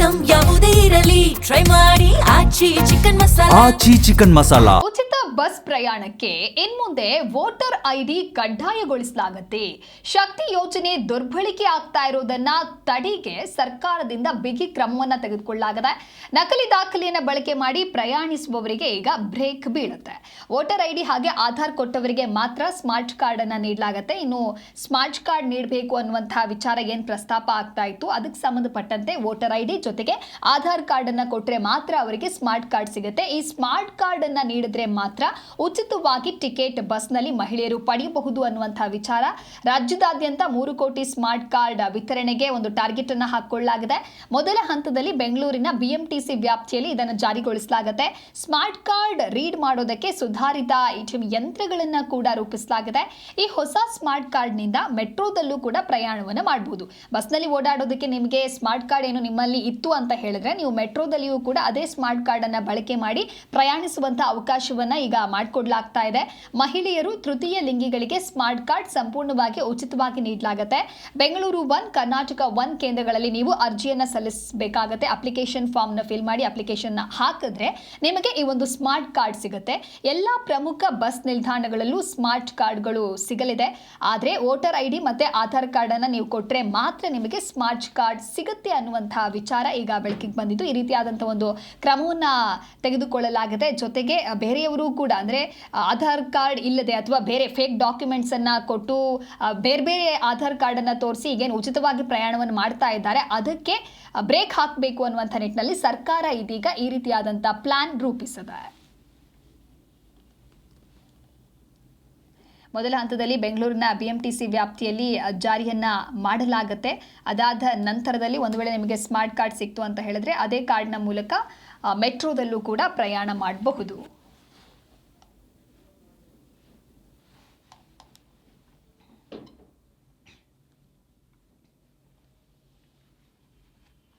Item ಯಾವುದೇ ಇರಲಿ try ಮಾಡಿ ಆಚಿ ಚಿಕನ್ ಮಸಾಲಾ. ಉಚಿತ ಬಸ್ ಪ್ರಯಾಣಕ್ಕೆ ಇನ್ಮುಂದೆ ವೋಟರ್ ಐಡಿ ಕಡ್ಡಾಯಗೊಳಿಸಲಾಗುತ್ತೆ. ಶಕ್ತಿ ಯೋಜನೆ ದುರ್ಬಳಕೆ ಆಗ್ತಾ ಇರೋದನ್ನ ತಡೆಗೆ ಸರ್ಕಾರದಿಂದ ಬಿಗಿ ಕ್ರಮವನ್ನ ತೆಗೆದುಕೊಳ್ಳಲಾಗಿದೆ. ನಕಲಿ ದಾಖಲೆಯನ್ನು ಬಳಕೆ ಮಾಡಿ ಪ್ರಯಾಣಿಸುವವರಿಗೆ ಈಗ ಬ್ರೇಕ್ ಬೀಳುತ್ತೆ. ವೋಟರ್ ಐಡಿ ಹಾಗೆ ಆಧಾರ್ ಕೊಟ್ಟವರಿಗೆ ಮಾತ್ರ ಸ್ಮಾರ್ಟ್ ಕಾರ್ಡ್ ಅನ್ನ ನೀಡಲಾಗುತ್ತೆ. ಇನ್ನು ಸ್ಮಾರ್ಟ್ ಕಾರ್ಡ್ ನೀಡಬೇಕು ಅನ್ನುವಂತಹ ವಿಚಾರ ಏನ್ ಪ್ರಸ್ತಾಪ ಆಗ್ತಾ ಇತ್ತು, ಅದಕ್ಕೆ ಸಂಬಂಧಪಟ್ಟಂತೆ ವೋಟರ್ ಐಡಿ ಜೊತೆಗೆ ಆಧಾರ್ ಕಾರ್ಡ್ ಅನ್ನ ಕೊಟ್ಟರೆ ಮಾತ್ರ ಅವರಿಗೆ ಸ್ಮಾರ್ಟ್ ಕಾರ್ಡ್ ಸಿಗುತ್ತೆ. ಈ ಸ್ಮಾರ್ಟ್ ಕಾರ್ಡ್ ಅನ್ನ ನೀಡಿದ್ರೆ ಮಾತ್ರ ಉಚಿತವಾಗಿ ಟಿಕೆಟ್ ಬಸ್ನಲ್ಲಿ ಮಹಿಳೆಯರು ಪಡೆಯಬಹುದು ಅನ್ನುವಂತಹ ವಿಚಾರ. ರಾಜ್ಯದಾದ್ಯಂತ 3 ಕೋಟಿ ಸ್ಮಾರ್ಟ್ ಕಾರ್ಡ್ ವಿತರಣೆಗೆ ಒಂದು ಟಾರ್ಗೆಟ್ ಅನ್ನು ಹಾಕಿಕೊಳ್ಳಲಾಗಿದೆ. ಮೊದಲ ಹಂತದಲ್ಲಿ ಬೆಂಗಳೂರಿನ ಬಿಎಂಟಿಸಿ ವ್ಯಾಪ್ತಿಯಲ್ಲಿ ಇದನ್ನು ಜಾರಿಗೊಳಿಸಲಾಗುತ್ತೆ. ಸ್ಮಾರ್ಟ್ ಕಾರ್ಡ್ ರೀಡ್ ಮಾಡೋದಕ್ಕೆ ಸುಧಾರಿತ ATM ಯಂತ್ರಗಳನ್ನು ಕೂಡ ರೂಪಿಸಲಾಗಿದೆ. ಈ ಹೊಸ ಸ್ಮಾರ್ಟ್ ಕಾರ್ಡ್ನಿಂದ ಮೆಟ್ರೋದಲ್ಲೂ ಕೂಡ ಪ್ರಯಾಣವನ್ನು ಮಾಡಬಹುದು. ಬಸ್ನಲ್ಲಿ ಓಡಾಡೋದಕ್ಕೆ ನಿಮಗೆ ಸ್ಮಾರ್ಟ್ ಕಾರ್ಡ್ ಏನು ನಿಮ್ಮಲ್ಲಿ ಇತ್ತು ಅಂತ ಹೇಳಿದ್ರೆ ನೀವು ಮೆಟ್ರೋದಲ್ಲಿಯೂ ಕೂಡ ಅದೇ ಸ್ಮಾರ್ಟ್ ಕಾರ್ಡ್ ಅನ್ನ ಬಳಕೆ ಮಾಡಿ ಪ್ರಯಾಣಿಸುವಂತಹ ಅವಕಾಶವನ್ನ ಈಗ ಮಾಡಿಕೊಡಲಾಗ್ತಾ ಇದೆ. ಮಹಿಳೆಯರು ತೃತೀಯ ಲಿಂಗಿಗಳಿಗೆ ಸ್ಮಾರ್ಟ್ ಕಾರ್ಡ್ ಸಂಪೂರ್ಣವಾಗಿ ಉಚಿತವಾಗಿ ನೀಡಲಾಗುತ್ತೆ. ಬೆಂಗಳೂರು 1, ಕರ್ನಾಟಕ 1 ಕೇಂದ್ರಗಳಲ್ಲಿ ನೀವು ಅರ್ಜಿಯನ್ನ ಸಲ್ಲಿಸಬೇಕಾಗುತ್ತೆ. ಅಪ್ಲಿಕೇಶನ್ ಫಾರ್ಮ್ ನ ಫಿಲ್ ಮಾಡಿ ಅಪ್ಲಿಕೇಶನ್ ಹಾಕಿದ್ರೆ ನಿಮಗೆ ಈ ಒಂದು ಸ್ಮಾರ್ಟ್ ಕಾರ್ಡ್ ಸಿಗುತ್ತೆ. ಎಲ್ಲಾ ಪ್ರಮುಖ ಬಸ್ ನಿಲ್ದಾಣಗಳಲ್ಲೂ ಸ್ಮಾರ್ಟ್ ಕಾರ್ಡ್ಗಳು ಸಿಗಲಿದೆ. ಆದರೆ ವೋಟರ್ ಐಡಿ ಮತ್ತೆ ಆಧಾರ್ ಕಾರ್ಡ್ ಅನ್ನ ನೀವು ಕೊಟ್ಟರೆ ಮಾತ್ರ ನಿಮಗೆ ಸ್ಮಾರ್ಟ್ ಕಾರ್ಡ್ ಸಿಗುತ್ತೆ ಅನ್ನುವಂತಹ ವಿಚಾರ ಈಗ ಬೆಳಕಿಗೆ ಬಂದಿದ್ದು. ಈ ರೀತಿಯಾದಂತಹ ಒಂದು ಕ್ರಮವನ್ನ ತೆಗೆದುಕೊಳ್ಳಲಾಗಿದೆ. ಜೊತೆಗೆ ಬೇರೆಯವರು ಕೂಡ ಅಂದ್ರೆ ಆಧಾರ್ ಕಾರ್ಡ್ ಇಲ್ಲದೆ ಅಥವಾ ಬೇರೆ ಫೇಕ್ ಡಾಕ್ಯುಮೆಂಟ್ಸ್ ಅನ್ನ ಕೊಟ್ಟು ಬೇರೆ ಆಧಾರ್ ಕಾರ್ಡ್ ಅನ್ನ ತೋರಿಸಿ ಈಗೇನು ಉಚಿತವಾಗಿ ಪ್ರಯಾಣವನ್ನು ಮಾಡ್ತಾ ಇದ್ದಾರೆ ಅದಕ್ಕೆ ಬ್ರೇಕ್ ಹಾಕಬೇಕು ಅನ್ನುವಂಥ ನಿಟ್ಟಿನಲ್ಲಿ ಸರ್ಕಾರ ಇದೀಗ ಈ ರೀತಿಯಾದಂತಹ ಪ್ಲಾನ್ ರೂಪಿಸಿದೆ. ಮೊದಲ ಹಂತದಲ್ಲಿ ಬೆಂಗಳೂರಿನ ಬಿಎಂಟಿಸಿ ವ್ಯಾಪ್ತಿಯಲ್ಲಿ ಜಾರಿಯನ್ನ ಮಾಡಲಾಗುತ್ತೆ. ಅದಾದ ನಂತರದಲ್ಲಿ ಒಂದು ವೇಳೆ ನಿಮಗೆ ಸ್ಮಾರ್ಟ್ ಕಾರ್ಡ್ ಸಿಕ್ತು ಅಂತ ಹೇಳಿದ್ರೆ ಅದೇ ಕಾರ್ಡ್ನ ಮೂಲಕ ಮೆಟ್ರೋದಲ್ಲೂ ಕೂಡ ಪ್ರಯಾಣ ಮಾಡಬಹುದು.